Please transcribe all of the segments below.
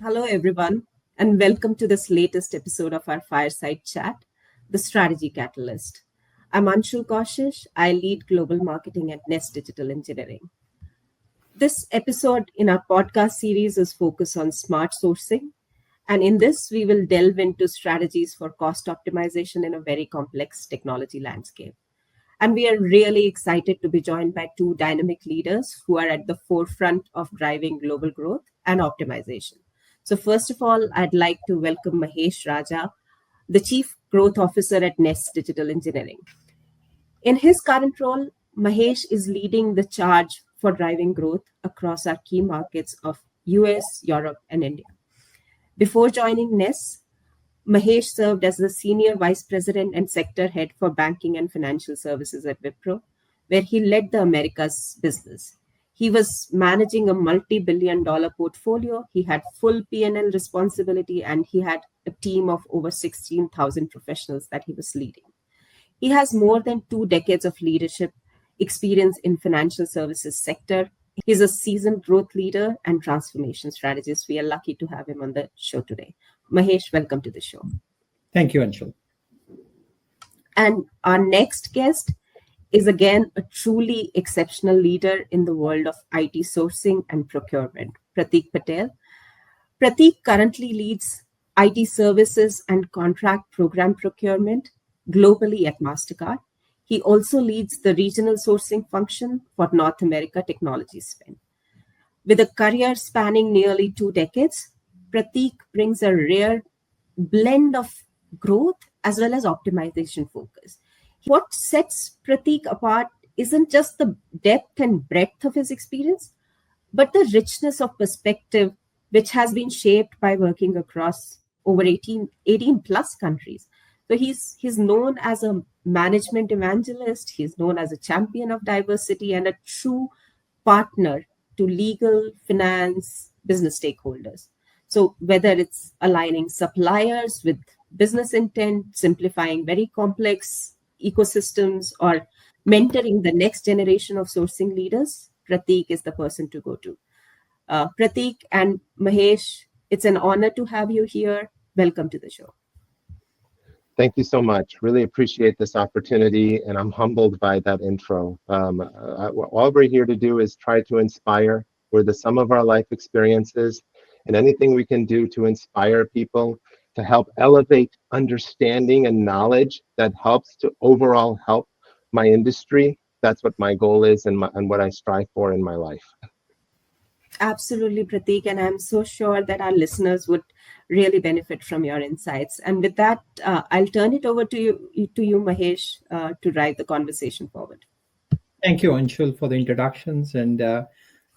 Hello, everyone, and welcome to this latest episode of our Fireside Chat, The Strategy Catalyst. I'm Anshul Kaushish. I lead global marketing at Ness Digital Engineering. This episode in our podcast series is focused on smart sourcing. And in this, we will delve into strategies for cost optimization in a very complex technology landscape. And we are really excited to be joined by two dynamic leaders who are at the forefront of driving global growth and optimization. So, first of all, I'd like to welcome Mahesh Raja, the Chief Growth Officer at Ness Digital Engineering. In his current role, Mahesh is leading the charge for driving growth across our key markets of US, Europe, and India. Before joining Ness, Mahesh served as the Senior Vice President and Sector Head for Banking and Financial Services at Wipro, where he led the Americas business. He was managing a multi-billion-dollar portfolio. He had full P&L responsibility, and he had a team of over 16,000 professionals that he was leading. He has more than 2 decades of leadership experience in financial services sector. He's a seasoned growth leader and transformation strategist. We are lucky to have him on the show today. Mahesh, welcome to the show. Thank you, Anshul. And our next guest is again a truly exceptional leader in the world of IT sourcing and procurement, Prateek Patel. Prateek currently leads IT services and contract program procurement globally at MasterCard. He also leads the regional sourcing function for North America technology spend. With a career spanning nearly 2 decades, Prateek brings a rare blend of growth as well as optimization focus. What sets Prateek apart isn't just the depth and breadth of his experience, but the richness of perspective, which has been shaped by working across over 18 plus countries. So he's known as a management evangelist, he's known as a champion of diversity and a true partner to legal, finance, business stakeholders. So whether it's aligning suppliers with business intent, simplifying very complex ecosystems, or mentoring the next generation of sourcing leaders, Prateek is the person to go to. Prateek and Mahesh, it's an honor to have you here. Welcome to the show. Thank you so much. Really appreciate this opportunity, and I'm humbled by that intro. All we're here to do is try to inspire. We're the sum of our life experiences, and anything we can do to inspire people, to help elevate understanding and knowledge that helps to overall help my industry. That's what my goal is and what I strive for in my life. Absolutely, Prateek, and I'm so sure that our listeners would really benefit from your insights. And with that, I'll turn it over to you, Mahesh, to drive the conversation forward. Thank you, Anshul, for the introductions. And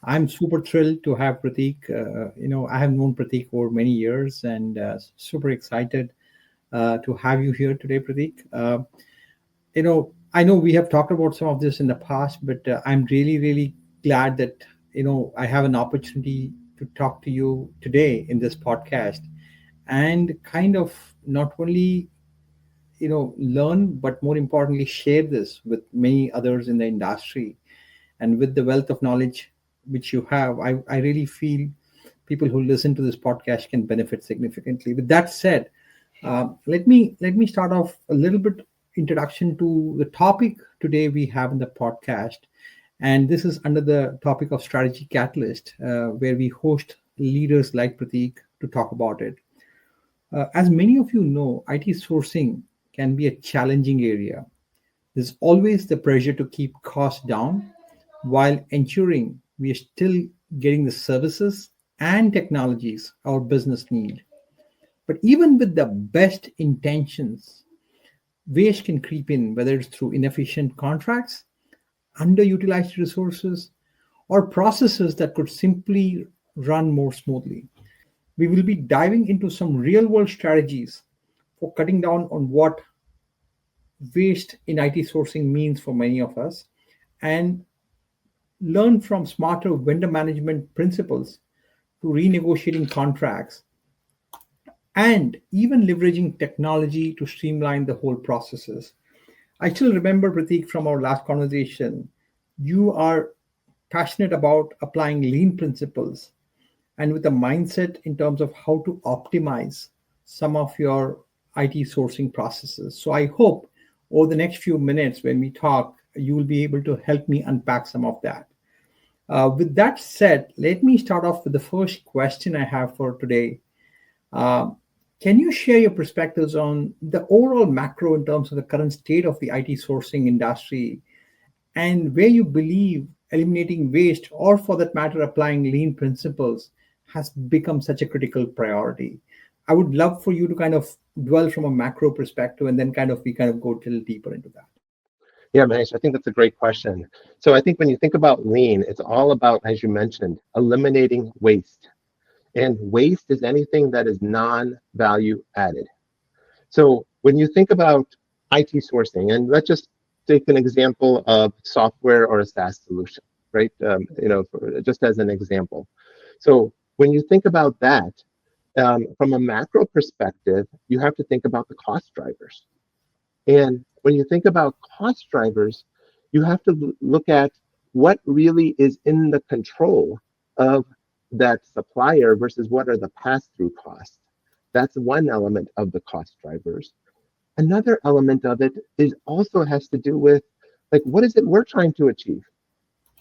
I'm super thrilled to have Prateek. I have known Prateek for many years and super excited to have you here today, Prateek. I know we have talked about some of this in the past, but I'm really, really glad that I have an opportunity to talk to you today in this podcast and kind of not only learn, but more importantly share this with many others in the industry. And with the wealth of knowledge which you have, I really feel people who listen to this podcast can benefit significantly. With that said, let me start off a little bit introduction to the topic today we have in the podcast. And this is under the topic of Strategy Catalyst, where we host leaders like Prateek to talk about it. As many of you know, IT sourcing can be a challenging area. There's always the pressure to keep costs down while ensuring we are still getting the services and technologies our business need. But even with the best intentions, waste can creep in, whether it's through inefficient contracts, underutilized resources, or processes that could simply run more smoothly. We will be diving into some real world strategies for cutting down on what waste in IT sourcing means for many of us and learn from smarter vendor management principles to renegotiating contracts and even leveraging technology to streamline the whole processes. I still remember, Prateek, from our last conversation, you are passionate about applying lean principles and with a mindset in terms of how to optimize some of your IT sourcing processes. So I hope over the next few minutes when we talk, you will be able to help me unpack some of that. With that said, let me start off with the first question I have for today. Uh, can you share your perspectives on the overall macro in terms of the current state of the IT sourcing industry and where you believe eliminating waste, or for that matter, applying lean principles, has become such a critical priority? I would love for you to kind of dwell from a macro perspective and then we go a little deeper into that. Yeah, Mahesh, I think that's a great question. So I think when you think about lean, it's all about, as you mentioned, eliminating waste. And waste is anything that is non-value added. So when you think about IT sourcing, and let's just take an example of software or a SaaS solution, right? Just as an example. So when you think about that, from a macro perspective, you have to think about the cost drivers. And when you think about cost drivers, you have to look at what really is in the control of that supplier versus what are the pass-through costs. That's one element of the cost drivers. Another element of it is also has to do with like what is it we're trying to achieve?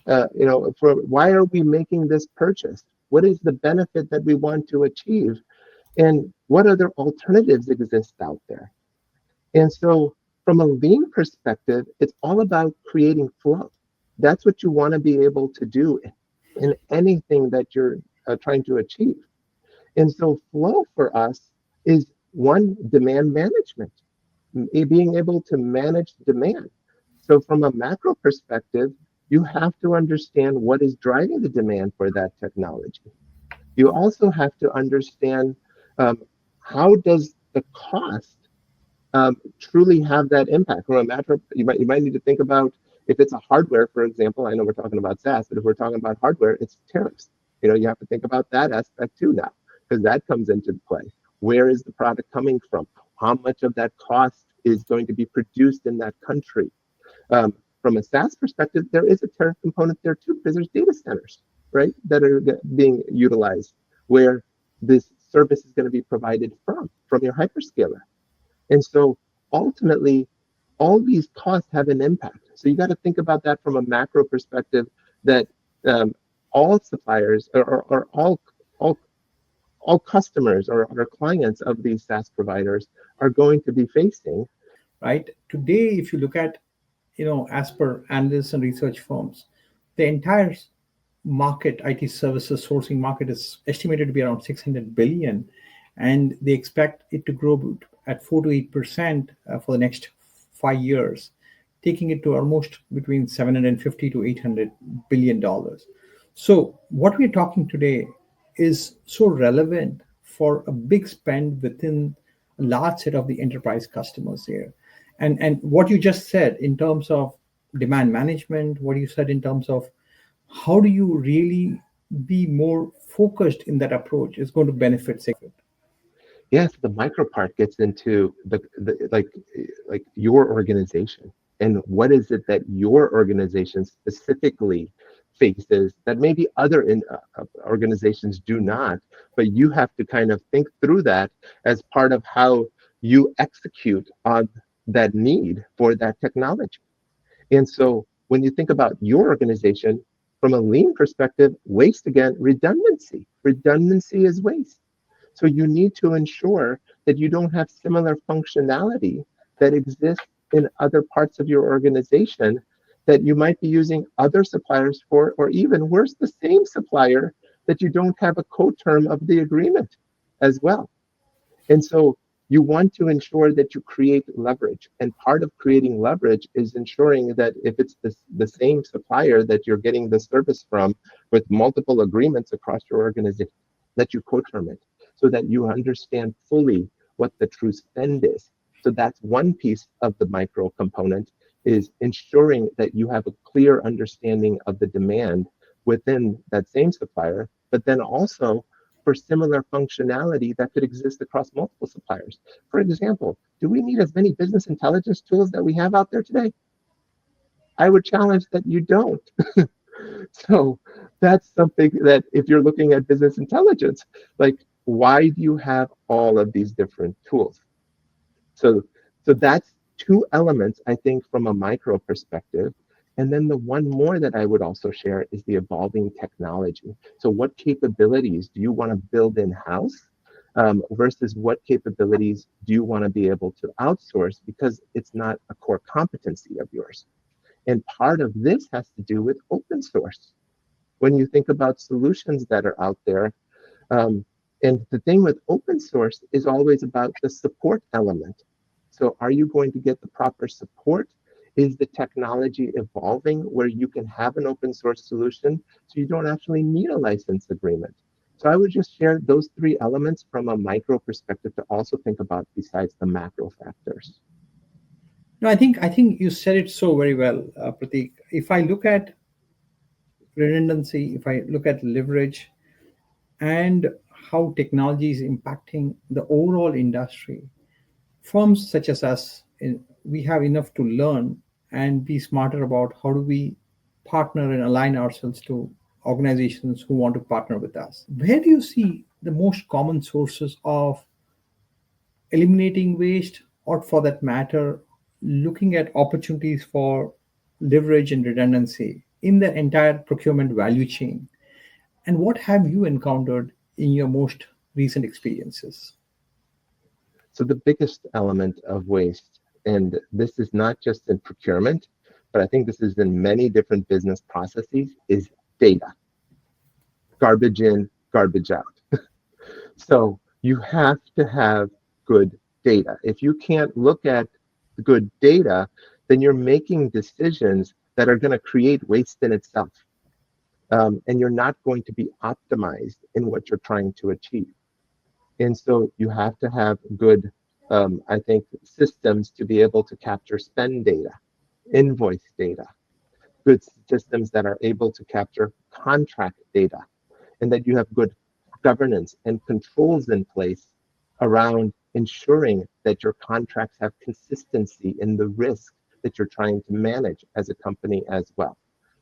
For why are we making this purchase? What is the benefit that we want to achieve? And what other alternatives exist out there? And so, from a lean perspective, it's all about creating flow. That's what you want to be able to do in anything that you're trying to achieve. And so, flow for us is one, demand management, being able to manage demand. So, from a macro perspective, you have to understand what is driving the demand for that technology. You also have to understand um, how does the cost truly have that impact. From a matter, you might need to think about if it's a hardware, for example. I know we're talking about SaaS, but if we're talking about hardware, it's tariffs. You have to think about that aspect too now, because that comes into play. Where is the product coming from? How much of that cost is going to be produced in that country? From a SaaS perspective, there is a tariff component there too, because there's data centers, right, that are being utilized where this service is going to be provided from your hyperscaler. And so ultimately, all these costs have an impact. So you got to think about that from a macro perspective that um, all suppliers or all customers or clients of these SaaS providers are going to be facing. Right? Today, if you look at, as per analysts and research firms, the entire market, IT services sourcing market, is estimated to be around 600 billion, and they expect it to grow at 4 to 8% for the next 5 years, taking it to almost between 750 to 800 billion dollars. So what we're talking today is so relevant for a big spend within a large set of the enterprise customers here. And what you just said in terms of demand management, what you said in terms of how do you really be more focused in that approach is going to benefit Sigrid. Yes, the micro part gets into the like your organization and what is it that your organization specifically faces that maybe other organizations do not, but you have to kind of think through that as part of how you execute on that need for that technology. And so when you think about your organization from a lean perspective, waste again, redundancy. Redundancy is waste. So you need to ensure that you don't have similar functionality that exists in other parts of your organization that you might be using other suppliers for, or even worse, the same supplier that you don't have a co-term of the agreement as well. And so you want to ensure that you create leverage. And part of creating leverage is ensuring that if it's the same supplier that you're getting the service from with multiple agreements across your organization, that you co-term it so that you understand fully what the true spend is. So that's one piece of the micro component, is ensuring that you have a clear understanding of the demand within that same supplier, but then also for similar functionality that could exist across multiple suppliers. For example, do we need as many business intelligence tools that we have out there today? I would challenge that you don't. So That's something that if you're looking at business intelligence, like why do you have all of these different tools? So, so that's two elements, I think, from a micro perspective. And then the one more that I would also share is the evolving technology. So, what capabilities do you want to build in house versus what capabilities do you want to be able to outsource because it's not a core competency of yours? And part of this has to do with open source. When you think about solutions that are out there, um, and the thing with open source is always about the support element. So are you going to get the proper support? Is the technology evolving where you can have an open source solution so you don't actually need a license agreement? So I would just share those three elements from a micro perspective to also think about besides the macro factors. No, I think you said it so very well, Pratik. If I look at redundancy, if I look at leverage, and how technology is impacting the overall industry, firms such as us, we have enough to learn and be smarter about how do we partner and align ourselves to organizations who want to partner with us. Where do you see the most common sources of eliminating waste, or for that matter, looking at opportunities for leverage and redundancy in the entire procurement value chain? And what have you encountered in your most recent experiences? So the biggest element of waste, and this is not just in procurement, but I think this is in many different business processes, is data. Garbage in, garbage out. So you have to have good data. If you can't look at good data, then you're making decisions that are going to create waste in itself. And you're not going to be optimized in what you're trying to achieve. And so you have to have good, I think, systems to be able to capture spend data, invoice data, good systems that are able to capture contract data, and that you have good governance and controls in place around ensuring that your contracts have consistency in the risk that you're trying to manage as a company as well.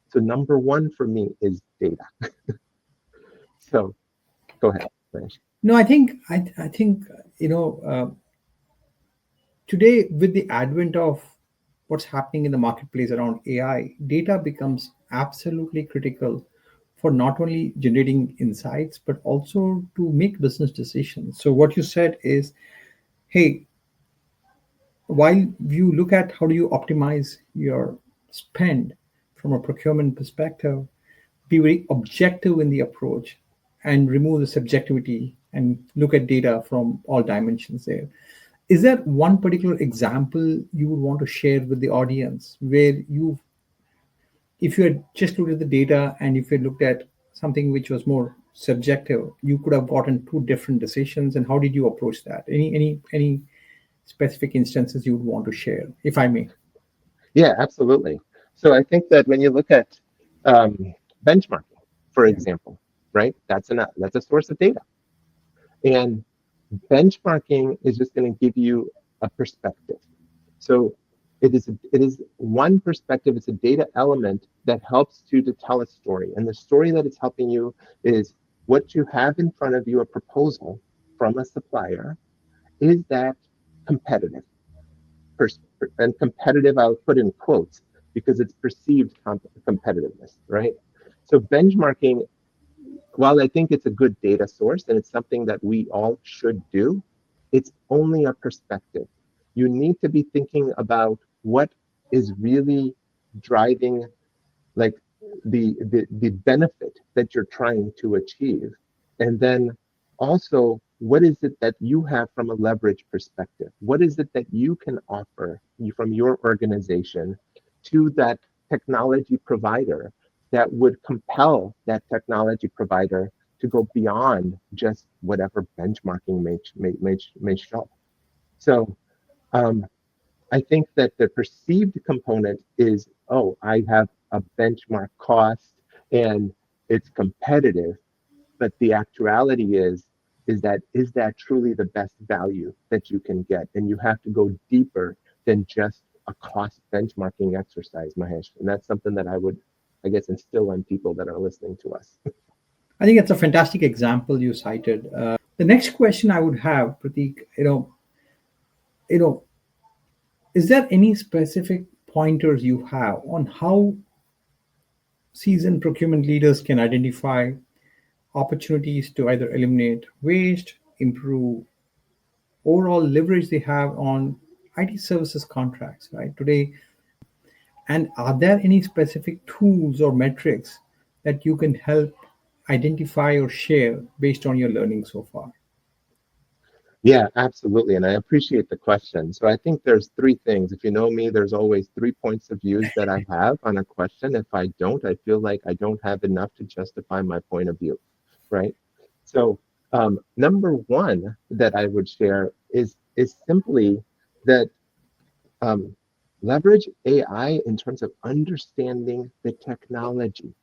So number one for me is data. So go ahead, Manish. No, I think you know today, with the advent of what's happening in the marketplace around AI, data becomes absolutely critical for not only generating insights but also to make business decisions. So what you said is, hey, while you look at how do you optimize your spend from a procurement perspective, be very objective in the approach and remove the subjectivity and look at data from all dimensions there. Is there one particular example you would want to share with the audience where you, if you had just looked at the data and if you looked at something which was more subjective, you could have gotten two different decisions, and how did you approach that? Any specific instances you would want to share, if I may? Yeah, absolutely. So I think that when you look at um, benchmarking, for Yeah. example, right? That's a source of data, and benchmarking is just going to give you a perspective. So it is one perspective. It's a data element that helps you to tell a story, and the story that it's helping you is what you have in front of you, a proposal from a supplier. Is that competitive? And competitive, I'll put in quotes because it's perceived competitiveness, right? So benchmarking, while I think it's a good data source and it's something that we all should do, it's only a perspective. You need to be thinking about what is really driving, like, the benefit that you're trying to achieve, and then also what is it that you have from a leverage perspective? What is it that you can offer from your organization to that technology provider that would compel that technology provider to go beyond just whatever benchmarking may show? So um, I think that the perceived component is, oh, I have a benchmark cost and it's competitive, but the actuality is that truly the best value that you can get? And you have to go deeper than just a cost benchmarking exercise, Mahesh. And that's something that I guess, instill on people that are listening to us. I think it's a fantastic example you cited. The next question I would have, Pratik, you know, is there any specific pointers you have on how seasoned procurement leaders can identify opportunities to either eliminate waste, improve overall leverage they have on IT services contracts, right? Today, and are there any specific tools or metrics that you can help identify or share based on your learning so far? Yeah, absolutely. And I appreciate the question. So I think there's three things. If you know me, there's always 3 points of views that I have on a question. If I don't, I feel like I don't have enough to justify my point of view, right? So number one that I would share is simply that um, leverage AI in terms of understanding the technology.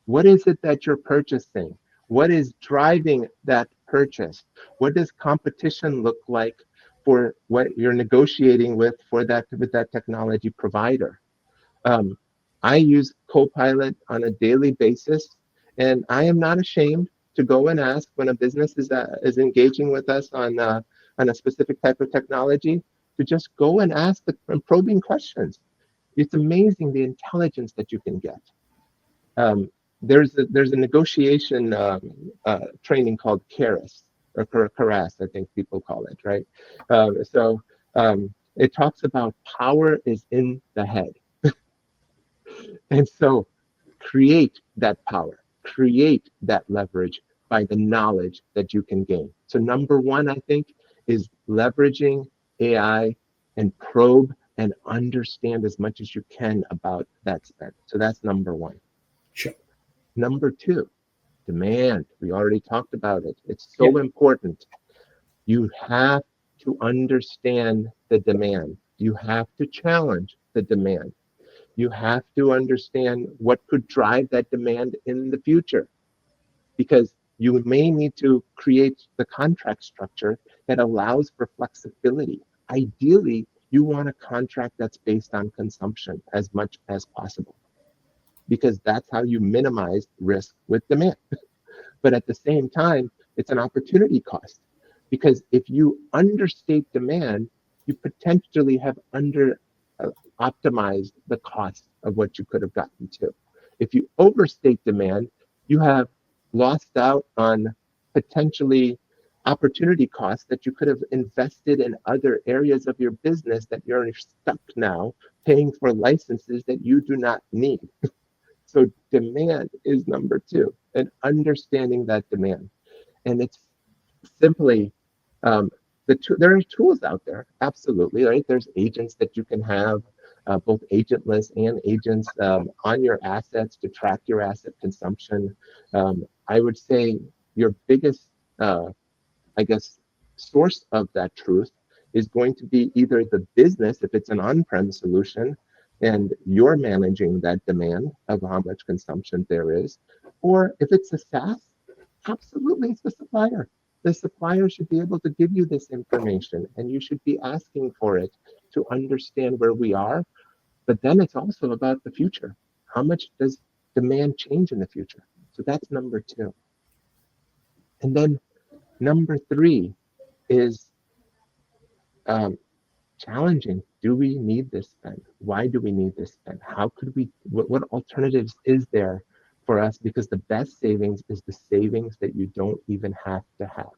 What is it that you're purchasing? What is driving that purchase? What does competition look like for what you're negotiating with that technology provider? Um, I use Copilot on a daily basis, and I am not ashamed to go and ask when a business is engaging with us on a specific type of technology to just go and ask the probing questions. It's amazing the intelligence that you can get. Um, there's a negotiation training called CARAS or CARAS, I think people call it, right? So it talks about power is in the head. And so create that power, create that leverage by the knowledge that you can gain. So number one, I think, is leveraging AI and probe and understand as much as you can about that spend. So that's number one. Sure. Number two, demand. We already talked about it. It's Yeah. so important. You have to understand the demand. You have to challenge the demand. You have to understand what could drive that demand in the future, because you may need to create the contract structure that allows for flexibility. Ideally, you want a contract that's based on consumption as much as possible, because that's how you minimize risk with demand. But at the same time, it's an opportunity cost, because if you understate demand, you potentially have under optimized the cost of what you could have gotten to. If you overstate demand, you have lost out on potentially opportunity costs that you could have invested in other areas of your business that you're stuck now paying for licenses that you do not need. So demand is number two, and understanding that demand. And it's simply there are tools out there, absolutely, right? There's agents that you can have, both agentless and agents on your assets to track your asset consumption. I would say your biggest, I guess, source of that truth is going to be either the business, if it's an on-prem solution, and you're managing that demand of how much consumption there is, or if it's a SaaS, absolutely it's the supplier. The supplier should be able to give you this information, and you should be asking for it to understand where we are. But then it's also about the future. How much does demand change in the future? So that's number two. And then number three is um, challenging. Do we need this spend? Why do we need this spend? How could we, what alternatives is there for us? Because the best savings is the savings that you don't even have to have.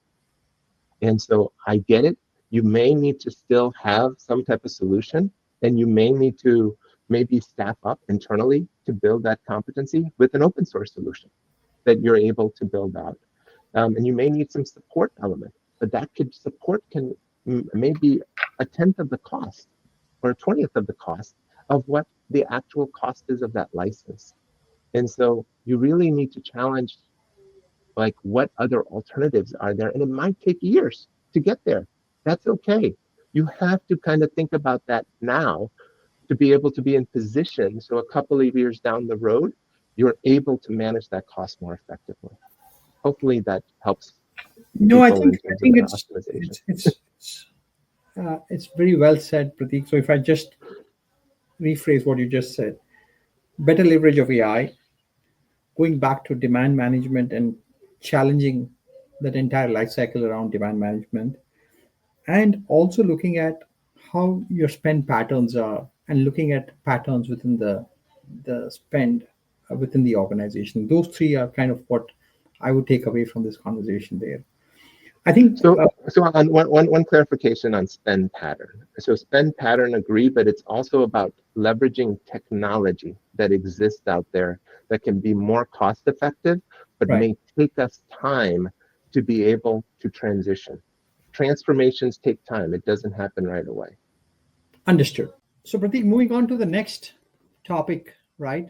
And so I get it. You may need to still have some type of solution, and you may need to maybe staff up internally to build that competency with an open source solution that you're able to build out. And you may need some support element, but that support can maybe a tenth of the cost or a 20th of the cost of what the actual cost is of that license. And so you really need to challenge, like, what other alternatives are there? And it might take years to get there. That's okay. You have to kind of think about that now to be able to be in position. So a couple of years down the road, you're able to manage that cost more effectively. Hopefully that helps No, I people in think terms of their it's optimization. it's very well said, Pratik. So if I just rephrase what you just said, better leverage of AI, going back to demand management and challenging that entire life cycle around demand management, and also looking at how your spend patterns are and looking at patterns within the spend within the organization. Those three are kind of what I would take away from this conversation there. I think So on one clarification on spend pattern. So spend pattern, agree, but it's also about leveraging technology that exists out there that can be more cost effective, but right, may take us time to be able to transition. Transformations take time. It doesn't happen right away. understood. So Pratik, moving on to the next topic, right?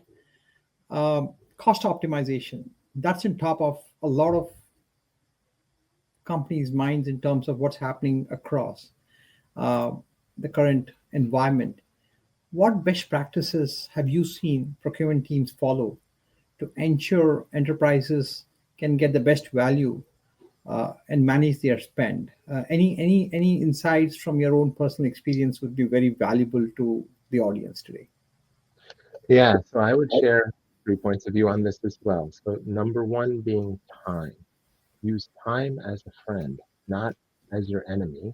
Cost optimization. That's in top of a lot of companies' minds in terms of what's happening across uh, the current environment. What best practices have you seen procurement teams follow to ensure enterprises can get the best value and manage their spend? Any insights from your own personal experience would be very valuable to the audience today. Yeah, so I would share 3 points of view on this as well. So number one being time. Use time as a friend, not as your enemy.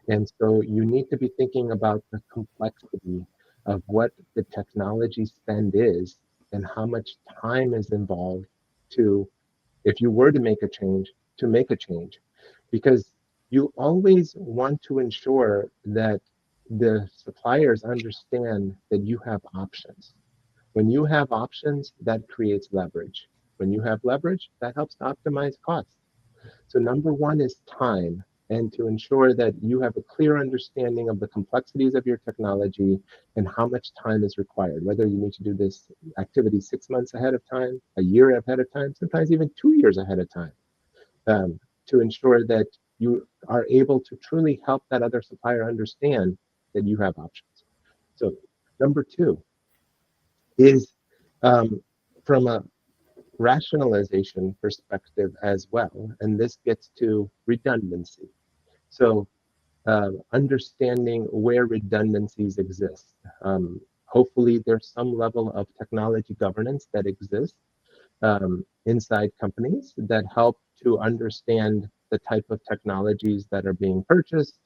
And so you need to be thinking about the complexity of what the technology spend is and how much time is involved to, if you were to make a change, because you always want to ensure that the suppliers understand that you have options. When you have options, that creates leverage. When you have leverage, that helps to optimize costs. So number one is time, and to ensure that you have a clear understanding of the complexities of your technology and how much time is required, whether you need to do this activity 6 months ahead of time, a year ahead of time, sometimes even 2 years ahead of time, to ensure that you are able to truly help that other supplier understand that you have options. So number two is um, from a rationalization perspective as well, and this gets to redundancy. So understanding where redundancies exist. Hopefully, there's some level of technology governance that exists inside companies that help to understand the type of technologies that are being purchased,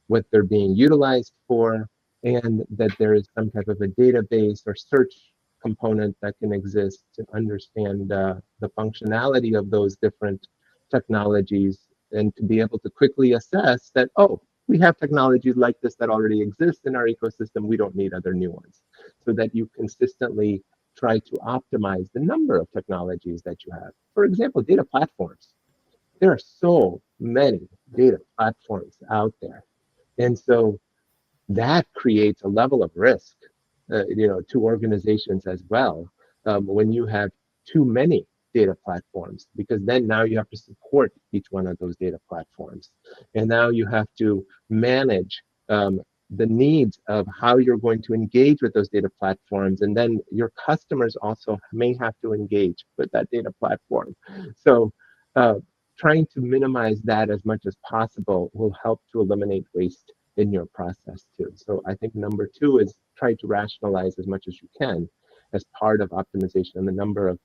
what they're being utilized for, and that there is some type of a database or search component that can exist to understand the functionality of those different technologies and to be able to quickly assess that, oh, we have technologies like this that already exist in our ecosystem. We don't need other new ones. So that you consistently try to optimize the number of technologies that you have. For example, data platforms. There are so many data platforms out there. And so that creates a level of risk, to organizations as well, when you have too many data platforms, because then now you have to support each one of those data platforms, and now you have to manage the needs of how you're going to engage with those data platforms, and then your customers also may have to engage with that data platform. So uh, trying to minimize that as much as possible will help to eliminate waste in your process too. So I think number two is try to rationalize as much as you can as part of optimization and the number of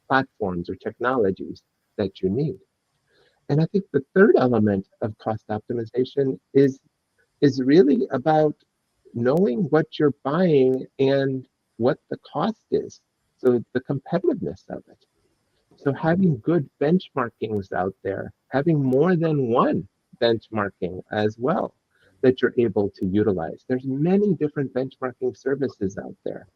platforms or technologies that you need. And I think the third element of cost optimization is really about knowing what you're buying and what the cost is. So the competitiveness of it. So having good benchmarkings out there, having more than one benchmarking as well that you're able to utilize. There's many different benchmarking services out there.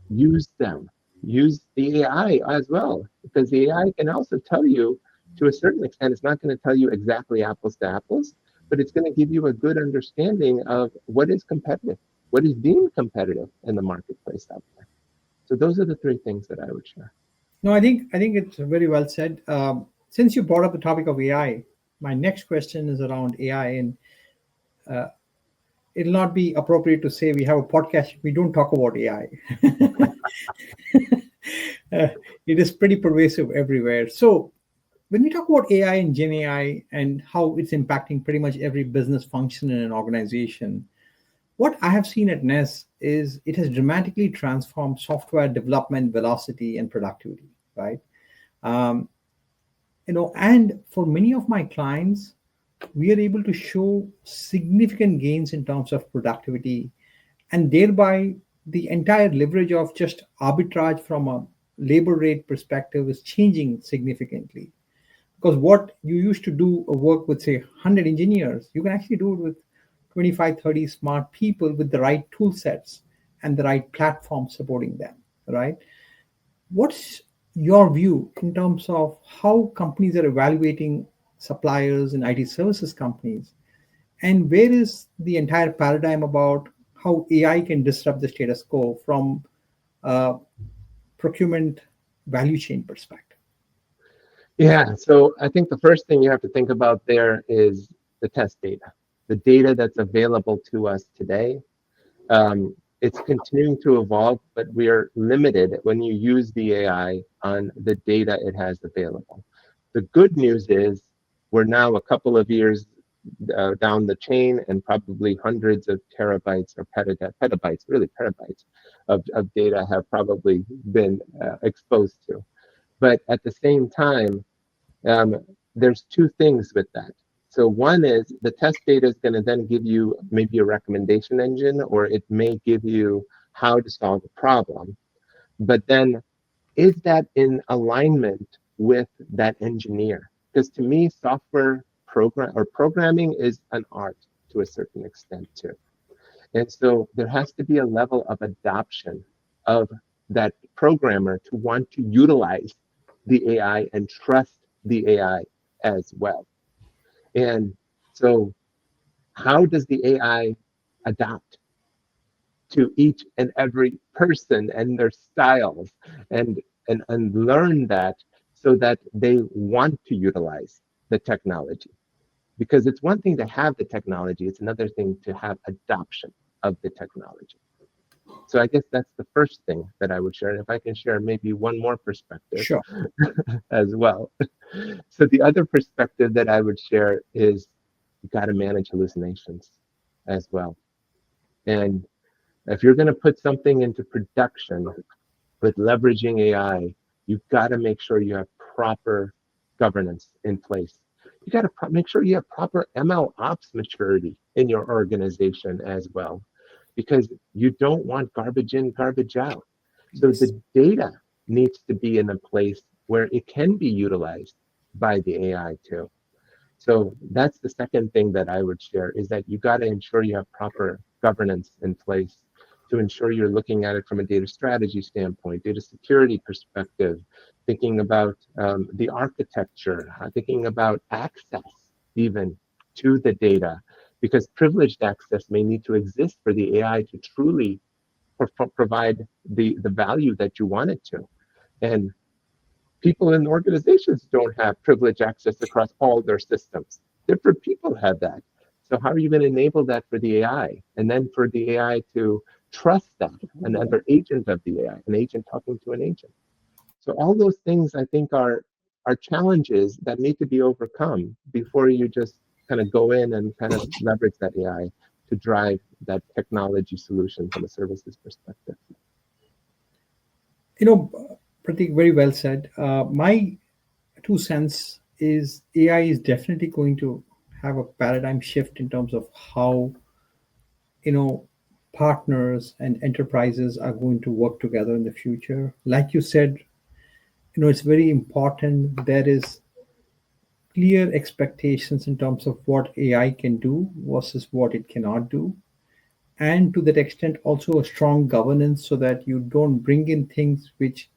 Use them. Use the AI as well, because the AI can also tell you, to a certain extent, it's not going to tell you exactly apples to apples, but it's going to give you a good understanding of what is competitive, what is deemed competitive in the marketplace out there. So those are the three things that I would share. No, I think it's very well said. Since you brought up the topic of AI, my next question is around AI, and it'll not be appropriate to say we have a podcast we don't talk about AI. It is pretty pervasive everywhere. So when we talk about AI and Gen AI and how it's impacting pretty much every business function in an organization, What I have seen at Ness is it has dramatically transformed software development velocity and productivity, right? Um, and for many of my clients, we are able to show significant gains in terms of productivity, and thereby the entire leverage of just arbitrage from a labor rate perspective is changing significantly. Because what you used to do a work with, say, 100 engineers, you can actually do it with 25, 30 smart people with the right tool sets and the right platform supporting them, right? What's your view in terms of how companies are evaluating suppliers and IT services companies? And where is the entire paradigm about how AI can disrupt the status quo from a procurement value chain perspective? Yeah, so I think the first thing you have to think about there is the test data, the data that's available to us today. It's continuing to evolve, but we are limited when you use the AI on the data it has available. The good news is we're now a couple of years down the chain, and probably hundreds of terabytes or petabytes, really petabytes of data have probably been exposed to. But at the same time, um, there's two things with that. So one is the test data is going to then give you maybe a recommendation engine, or it may give you how to solve a problem. But then is that in alignment with that engineer? Because to me, software programming is an art to a certain extent too. And so there has to be a level of adoption of that programmer to want to utilize the AI and trust the AI as well. And so, how does the AI adapt to each and every person and their styles, and learn that so that they want to utilize the technology? Because it's one thing to have the technology, it's another thing to have adoption of the technology. So I guess that's the first thing that I would share. And if I can share maybe one more perspective Sure. as well. So the other perspective that I would share is you got to manage hallucinations as well. And if you're going to put something into production with leveraging AI, you've got to make sure you have proper governance in place. You got to make sure you have proper ML ops maturity in your organization as well, because you don't want garbage in, garbage out. So Yes. the data needs to be in a place where it can be utilized by the AI too. So that's the second thing that I would share, is that you got to ensure you have proper governance in place to ensure you're looking at it from a data strategy standpoint, data security perspective, thinking about the architecture, thinking about access even to the data, because privileged access may need to exist for the AI to truly provide the value that you want it to. And people in organizations don't have privileged access across all their systems. Different people have that. So how are you going to enable that for the AI? And then for the AI to trust that, another agent of the AI, an agent talking to an agent. So all those things I think are challenges that need to be overcome before you just kind of go in and kind of leverage that AI to drive that technology solution from a services perspective. You know, Pratik, very well said. My 2 cents is AI is definitely going to have a paradigm shift in terms of how, you know, partners and enterprises are going to work together in the future. Like you said, it's very important there is clear expectations in terms of what AI can do versus what it cannot do. And to that extent, also a strong governance so that you don't bring in things which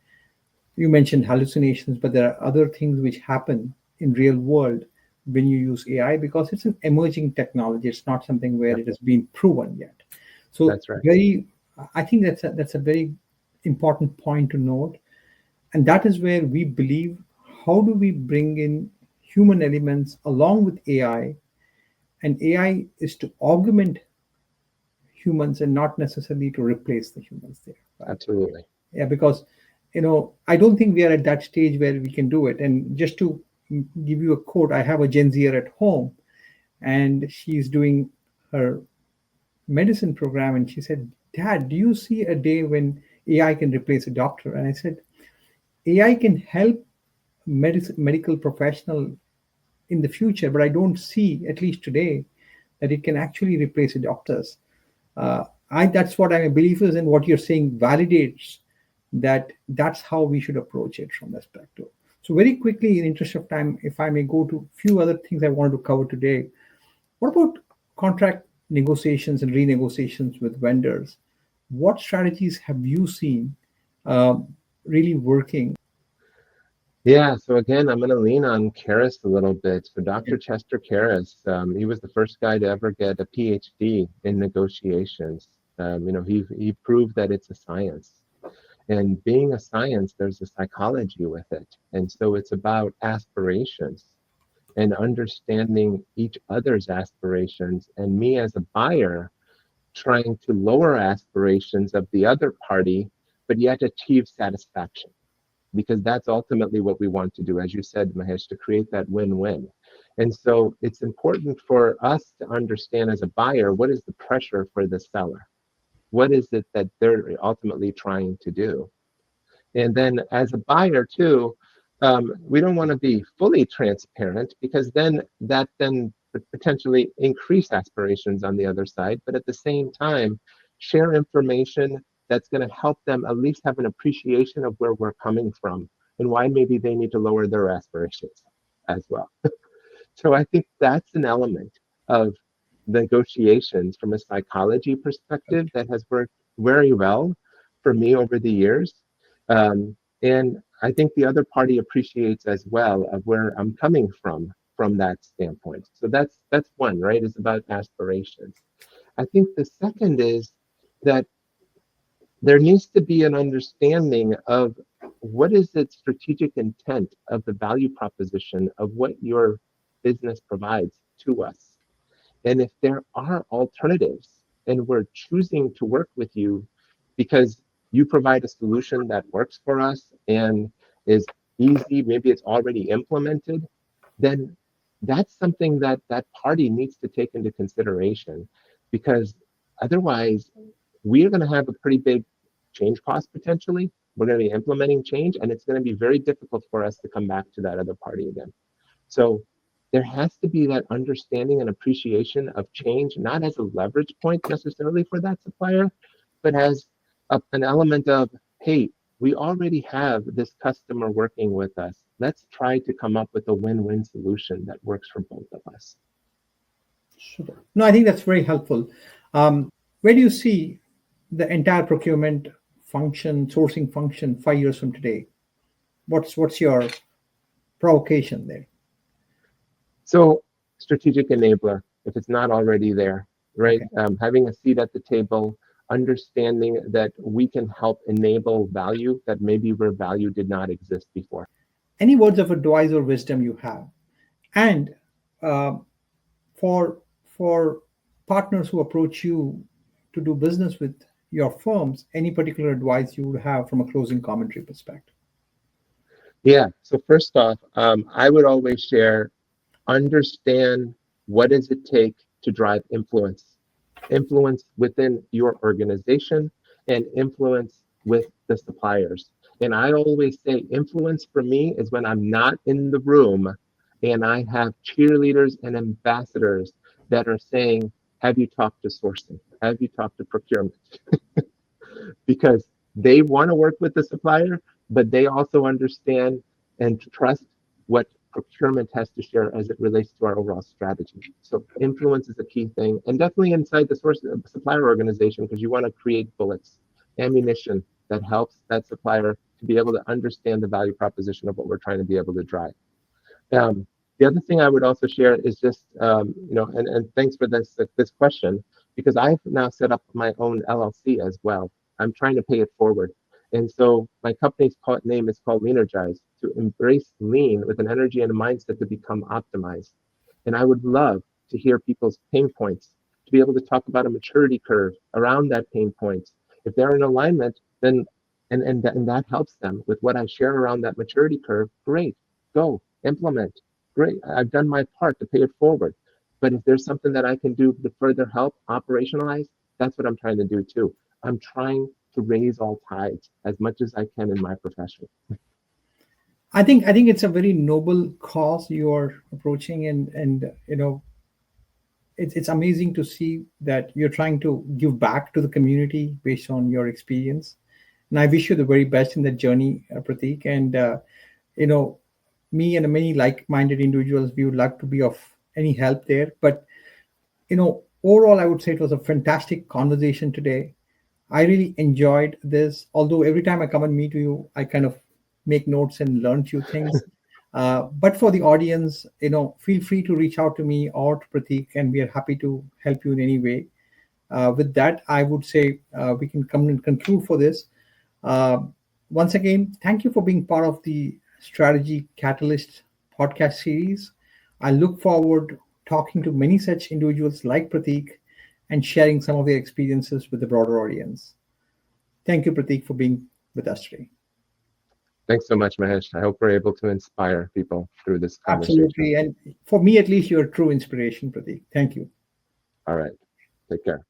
you mentioned hallucinations, but there are other things which happen in real world when you use AI because it's an emerging technology. It's not something where Yep, it has been proven yet. So that's right. I think that's a very important point to note, and that is where we believe how do we bring in human elements along with AI, and AI is to augment humans and not necessarily to replace the humans there, right? Absolutely. Yeah, because I don't think we are at that stage where we can do it. And just to give you a quote, I have a Gen Zer at home, and she's doing her medicine program, and she said, "Dad, do you see a day when AI can replace a doctor?" And I said, "AI can help medical professional in the future, but I don't see, at least today, that it can actually replace the doctors." I That's what I'm a believer in. What you're saying validates that that's how we should approach it from that perspective. So very quickly, in interest of time, if I may go to a few other things I wanted to cover today. What about contract negotiations and renegotiations with vendors? What strategies have you seen uh, really working? Yeah, so again, I'm going to lean on Karis a little bit. So Dr. Chester Karis, he was the first guy to ever get a PhD in negotiations. He proved that it's a science. And being a science, there's a psychology with it. And so it's about aspirations and understanding each other's aspirations. And me as a buyer, trying to lower aspirations of the other party, but yet achieve satisfaction. Because that's ultimately what we want to do, as you said, Mahesh, to create that win-win. And so it's important for us to understand as a buyer, what is the pressure for the seller? What is it that they're ultimately trying to do? And then as a buyer too, we don't want to be fully transparent because then that then potentially increase aspirations on the other side. But at the same time, share information that's going to help them at least have an appreciation of where we're coming from and why maybe they need to lower their aspirations as well. So I think that's an element of negotiations from a psychology perspective that has worked very well for me over the years. And I think the other party appreciates as well of where I'm coming from that standpoint. So that's one, right? It's about aspirations. I think the second is that there needs to be an understanding of what is the strategic intent of the value proposition of what your business provides to us. And if there are alternatives and we're choosing to work with you because you provide a solution that works for us and is easy, maybe it's already implemented, then that's something that that party needs to take into consideration because otherwise we are going to have a pretty big change cost potentially. We're going to be implementing change and it's going to be very difficult for us to come back to that other party again. So there has to be that understanding and appreciation of change, not as a leverage point necessarily for that supplier, but as an element of, hey, we already have this customer working with us. Let's try to come up with a win-win solution that works for both of us. Super. No, I think that's very helpful. Where do you see the entire procurement function, sourcing function, 5 years from today? What's your provocation there? So strategic enabler, if it's not already there, right? Okay. Having a seat at the table, understanding that we can help enable value that maybe where value did not exist before. Any words of advice or wisdom you have, and uh, for partners who approach you to do business with your firms, any particular advice you would have from a closing commentary perspective? Yeah. So first off, I would always share, understand what does it take to drive influence within your organization and influence with the suppliers. And I always say influence for me is when I'm not in the room and I have cheerleaders and ambassadors that are saying, have you talked to sourcing? Have you talked to procurement? Because they want to work with the supplier, but they also understand and trust what procurement has to share as it relates to our overall strategy. So influence is a key thing, and definitely inside the source supplier organization, because you want to create bullets, ammunition that helps that supplier to be able to understand the value proposition of what we're trying to be able to drive. The other thing I would also share is just, and thanks for this question, because I've now set up my own LLC as well. I'm trying to pay it forward. And so my company's name is called Leanergize, to embrace lean with an energy and a mindset to become optimized. And I would love to hear people's pain points, to be able to talk about a maturity curve around that pain points. If they're in alignment, then and that helps them with what I share around that maturity curve, great, go implement. Great, I've done my part to pay it forward. But if there's something that I can do to further help operationalize, that's what I'm trying to do too. I'm trying to raise all tides as much as I can in my profession. I think it's a very noble cause you are approaching, and it's amazing to see that you're trying to give back to the community based on your experience. And I wish you the very best in that journey, Pratik. And you know, me and many like-minded individuals, we would like to be of any help there. But overall, I would say it was a fantastic conversation today. I really enjoyed this. Although every time I come and meet you, I kind of make notes and learn few things. But for the audience, feel free to reach out to me or to Pratik, and we are happy to help you in any way. With that, I would say we can come and conclude for this. Uh, Once again, thank you for being part of the Strategy Catalyst podcast series. I look forward talking to many such individuals like Pratik and sharing some of their experiences with the broader audience. Thank you, Pratik, for being with us today. Thanks so much, Mahesh. I hope we're able to inspire people through this conversation. Absolutely. And for me, at least, you're a true inspiration, Pratik. Thank you. All right. Take care.